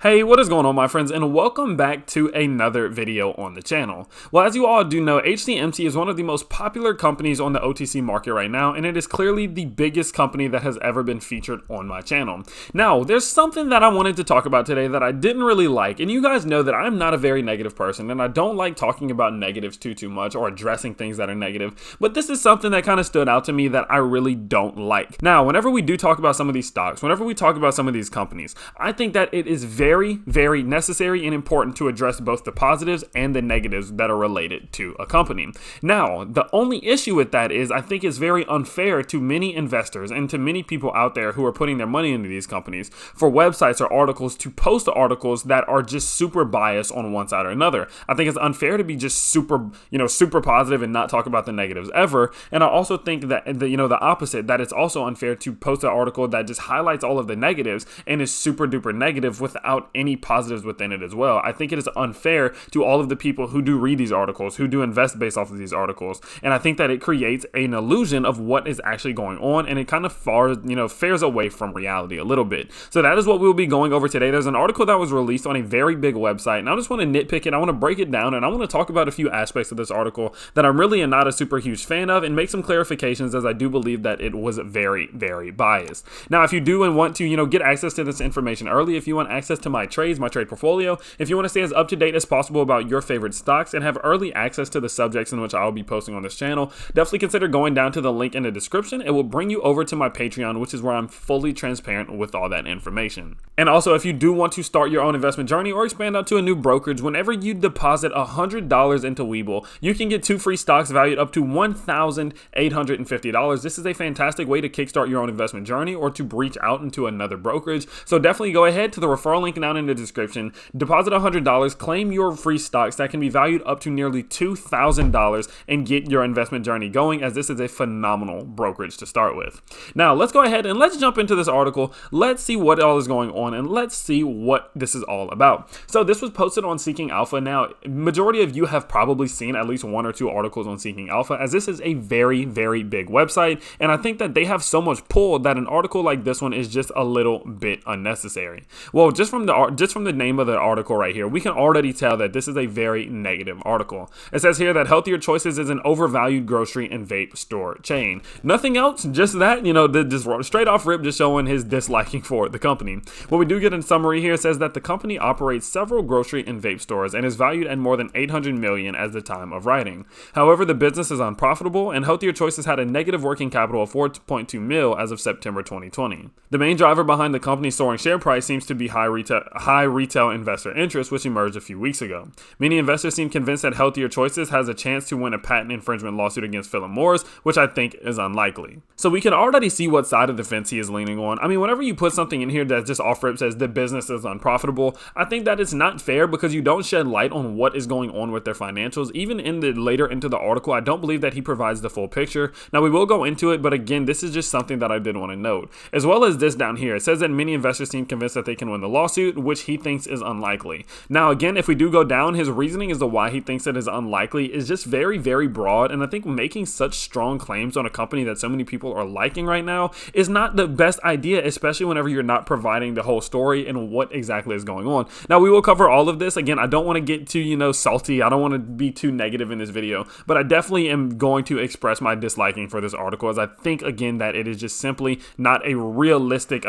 Hey, what is going on, my friends, and welcome back to another video on the channel. Well, as you all do know, HCMC is one of the most popular companies on the OTC market right now, and it is clearly the biggest company that has ever been featured on my channel. Now, there's something that I wanted to talk about today that I didn't really like, and you guys know that I'm not a very negative person, and I don't like talking about negatives too much or addressing things that are negative, but this is something that kind of stood out to me that I really don't like. Now, whenever we do talk about some of these stocks, whenever we talk about some of these companies, I think that it is very necessary and important to address both the positives and the negatives that are related to a company. Now, the only issue with that is I think it's very unfair to many investors and to many people out there who are putting their money into these companies for websites or articles to post articles that are just super biased on one side or another. I think it's unfair to be just super positive and not talk about the negatives ever. And I also think that the opposite, that it's also unfair to post an article that just highlights all of the negatives and is super duper negative without any positives within it as well. I think it is unfair to all of the people who do read these articles, who do invest based off of these articles, and I think that it creates an illusion of what is actually going on, and it kind of fares away from reality a little bit. So that is what we'll be going over today. There's an article that was released on a very big website, and I just want to nitpick it. I want to break it down, and I want to talk about a few aspects of this article that I'm really not a super huge fan of, and make some clarifications, as I do believe that it was very biased. Now, if you do and want to get access to this information early, if you want access to my trades, my trade portfolio, if you want to stay as up to date as possible about your favorite stocks and have early access to the subjects in which I'll be posting on this channel, definitely consider going down to the link in the description. It will bring you over to my Patreon, which is where I'm fully transparent with all that information. And also, if you do want to start your own investment journey or expand out to a new brokerage, whenever you deposit $100 into Webull, you can get 2 free stocks valued up to $1,850. This is a fantastic way to kickstart your own investment journey or to reach out into another brokerage. So definitely go ahead to the referral link down in the description, deposit $100, claim your free stocks that can be valued up to nearly $2,000, and get your investment journey going, as this is a phenomenal brokerage to start with. Now, let's go ahead and let's jump into this article. Let's see what all is going on, and let's see what this is all about. So this was posted on Seeking Alpha. Now, majority of you have probably seen at least 1 or 2 articles on Seeking Alpha, as this is a very big website, and I think that they have so much pull that an article like this one is just a little bit unnecessary. Well, just from the name of the article right here, we can already tell that this is a very negative article. It says here that Healthier Choices is an overvalued grocery and vape store chain. Nothing else, just that, just straight off rip, just showing his disliking for the company. What we do get in summary here says that the company operates several grocery and vape stores and is valued at more than $800 million at the time of writing. However, the business is unprofitable, and Healthier Choices had a negative working capital of $4.2 million as of September 2020. The main driver behind the company's soaring share price seems to be high retail investor interest, which emerged a few weeks ago. Many investors seem convinced that Healthier Choices has a chance to win a patent infringement lawsuit against Philip Morris, which I think is unlikely. So we can already see what side of the fence he is leaning on. I mean, whenever you put something in here that just off-rip says the business is unprofitable, I think that it's not fair, because you don't shed light on what is going on with their financials. Even later into the article, I don't believe that he provides the full picture. Now, we will go into it, but again, this is just something that I did want to note. As well as this down here, it says that many investors seem convinced that they can win the lawsuit, which he thinks is unlikely. Now, again, if we do go down, his reasoning as to why he thinks it is unlikely is just very broad, and I think making such strong claims on a company that so many people are liking right now is not the best idea, especially whenever you're not providing the whole story and what exactly is going on. Now, we will cover all of this. Again, I don't want to get too, salty. I don't want to be too negative in this video, but I definitely am going to express my disliking for this article, as I think, again, that it is just simply not a realistic,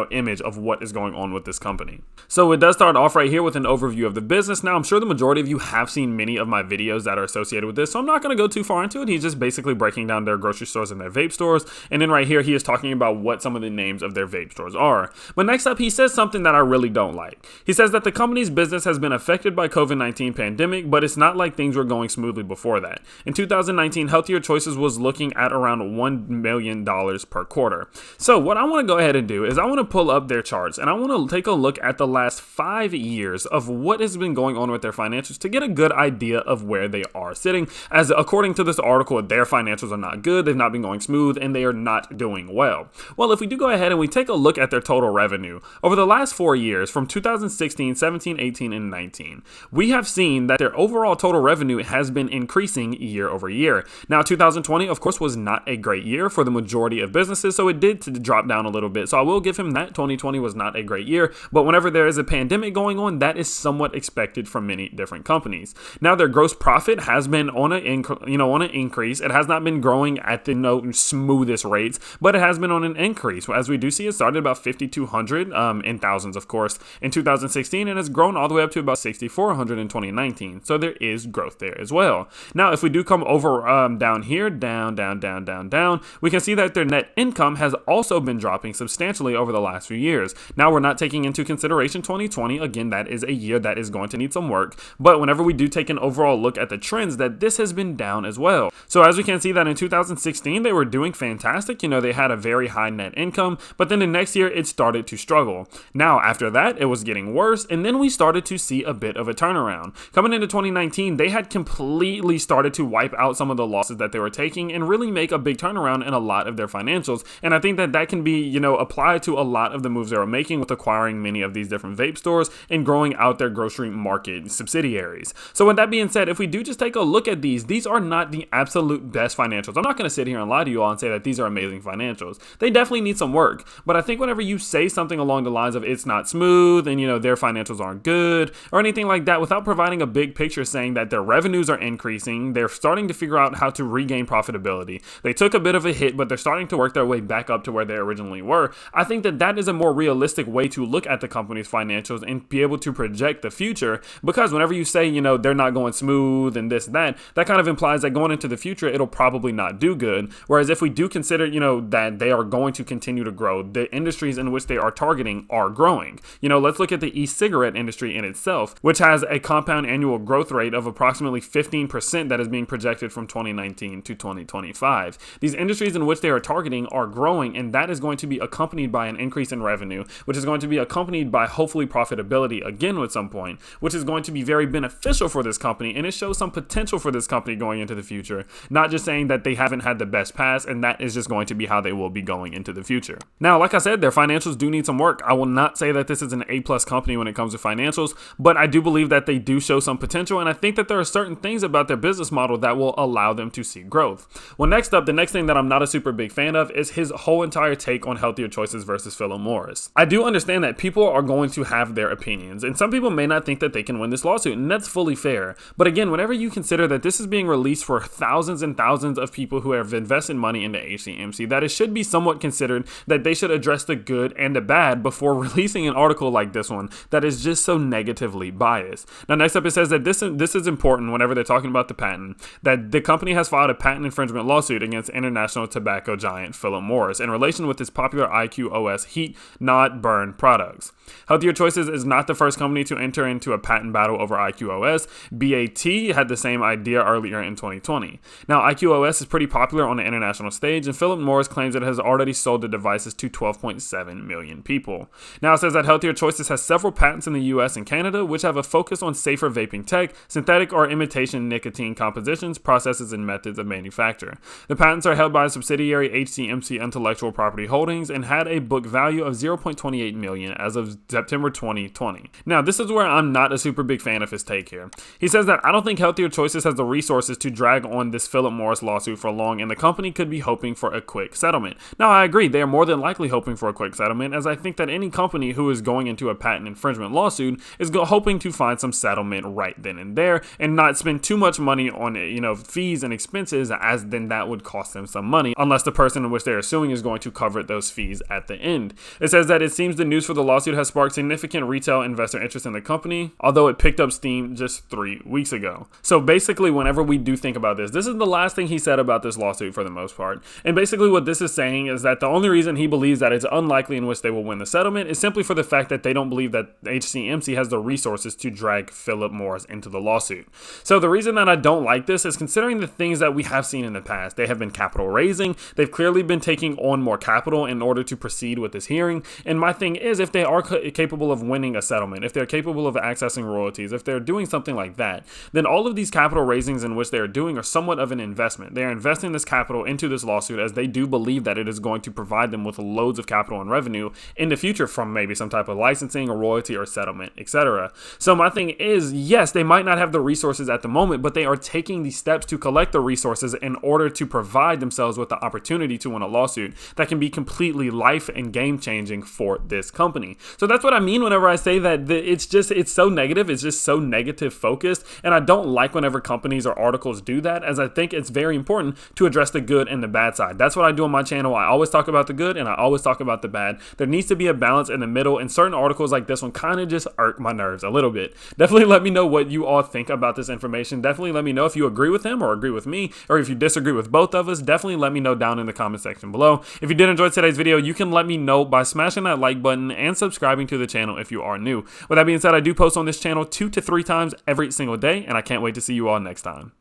image of what is going on with this company. So it does start off right here with an overview of the business. Now, I'm sure the majority of you have seen many of my videos that are associated with this, so I'm not going to go too far into it. He's just basically breaking down their grocery stores and their vape stores, and then right here he is talking about what some of the names of their vape stores are. But next up, he says something that I really don't like. He says that the company's business has been affected by COVID-19 pandemic, but it's not like things were going smoothly before that. In 2019, Healthier Choices was looking at around $1 million per quarter. So what I want to go ahead and do is I want to pull up their charts, and I want to take a look at the last 5 years of what has been going on with their financials to get a good idea of where they are sitting, as according to this article, their financials are not good, they've not been going smooth, and they are not doing well. Well, if we do go ahead and we take a look at their total revenue over the last 4 years, from 2016, 17, 18, and 19, we have seen that their overall total revenue has been increasing year over year. Now, 2020, of course, was not a great year for the majority of businesses, so it did drop down a little bit. So I will give him that. 2020 was not a great year, but whenever whenever there is a pandemic going on, that is somewhat expected from many different companies. Now, their gross profit has been on an increase. It has not been growing at the smoothest rates, but it has been on an increase. As we do see, it started about 5,200 in thousands, of course, in 2016, and it's grown all the way up to about 6,400 in 2019. So there is growth there as well. Now, if we do come over down here, down, we can see that their net income has also been dropping substantially over the last few years. Now, we're not taking into consideration 2020. Again, that is a year that is going to need some work. But whenever we do take an overall look at the trends, that this has been down as well. So as we can see that in 2016, they were doing fantastic. They had a very high net income, but then the next year it started to struggle. Now, after that, it was getting worse, and then we started to see a bit of a turnaround. Coming into 2019, they had completely started to wipe out some of the losses that they were taking and really make a big turnaround in a lot of their financials. And I think that that can be, applied to a lot of the moves they were making with acquiring many of these different vape stores and growing out their grocery market subsidiaries. So with that being said, if we do just take a look at these are not the absolute best financials. I'm not going to sit here and lie to you all and say that these are amazing financials. They definitely need some work. But I think whenever you say something along the lines of it's not smooth and, their financials aren't good or anything like that, without providing a big picture saying that their revenues are increasing, they're starting to figure out how to regain profitability. They took a bit of a hit, but they're starting to work their way back up to where they originally were. I think that that is a more realistic way to look at the company's financials and be able to project the future, because whenever you say, they're not going smooth and this, that kind of implies that going into the future, it'll probably not do good. Whereas if we do consider, that they are going to continue to grow, the industries in which they are targeting are growing. Let's look at the e-cigarette industry in itself, which has a compound annual growth rate of approximately 15% that is being projected from 2019 to 2025. These industries in which they are targeting are growing, and that is going to be accompanied by an increase in revenue, which is going to be accompanied by hopefully profitability again at some point, which is going to be very beneficial for this company, and it shows some potential for this company going into the future. Not just saying that they haven't had the best past, and that is just going to be how they will be going into the future. Now, like I said, their financials do need some work. I will not say that this is an A+ company when it comes to financials, but I do believe that they do show some potential, and I think that there are certain things about their business model that will allow them to see growth. Well, next up, the next thing that I'm not a super big fan of is his whole entire take on Healthier Choices versus Philip Morris. I do understand that people are going to have their opinions, and some people may not think that they can win this lawsuit, and that's fully fair. But again, whenever you consider that this is being released for thousands and thousands of people who have invested money into HCMC, that it should be somewhat considered that they should address the good and the bad before releasing an article like this one that is just so negatively biased. Now, next up, it says that this is important whenever they're talking about the patent, that the company has filed a patent infringement lawsuit against international tobacco giant Philip Morris in relation with its popular IQOS heat not burn products. Healthier Choices is not the first company to enter into a patent battle over IQOS. BAT had the same idea earlier in 2020. Now, IQOS is pretty popular on the international stage, and Philip Morris claims it has already sold the devices to 12.7 million people. Now, it says that Healthier Choices has several patents in the US and Canada, which have a focus on safer vaping tech, synthetic or imitation nicotine compositions, processes, and methods of manufacture. The patents are held by a subsidiary HCMC Intellectual Property Holdings and had a book value of $0.28 million as of September 2020. Now, this is where I'm not a super big fan of his take here. He says that I don't think Healthier Choices has the resources to drag on this Philip Morris lawsuit for long, and the company could be hoping for a quick settlement. Now, I agree, they are more than likely hoping for a quick settlement, as I think that any company who is going into a patent infringement lawsuit is hoping to find some settlement right then and there and not spend too much money on fees and expenses, as then that would cost them some money, unless the person in which they are suing is going to cover those fees at the end. It says that it seems the news for the lawsuit has sparked significant retail investor interest in the company, although it picked up steam just 3 weeks ago. So basically, whenever we do think about this is the last thing he said about this lawsuit for the most part. And basically what this is saying is that the only reason he believes that it's unlikely in which they will win the settlement is simply for the fact that they don't believe that HCMC has the resources to drag Philip Morris into the lawsuit. So the reason that I don't like this is considering the things that we have seen in the past. They have been capital raising. They've clearly been taking on more capital in order to proceed with this hearing. And my thing is, if they are capable of winning a settlement, if they're capable of accessing royalties, if they're doing something like that, then all of these capital raisings in which they're doing are somewhat of an investment. They are investing this capital into this lawsuit as they do believe that it is going to provide them with loads of capital and revenue in the future from maybe some type of licensing or royalty or settlement, etc. So my thing is, yes, they might not have the resources at the moment, but they are taking these steps to collect the resources in order to provide themselves with the opportunity to win a lawsuit that can be completely life and game changing for this company. So that's what I mean whenever I say that it's so negative. It's just so negative focused. And I don't like whenever companies or articles do that, as I think it's very important to address the good and the bad side. That's what I do on my channel. I always talk about the good and I always talk about the bad. There needs to be a balance in the middle, and certain articles like this one kind of just irk my nerves a little bit. Definitely let me know what you all think about this information. Definitely let me know if you agree with him or agree with me, or if you disagree with both of us. Definitely let me know down in the comment section below. If you did enjoy today's video, you can let me know by smashing that like button and subscribing to the channel if you are new. With that being said, I do post on this channel 2 to 3 times every single day, and I can't wait to see you all next time.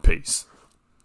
Peace.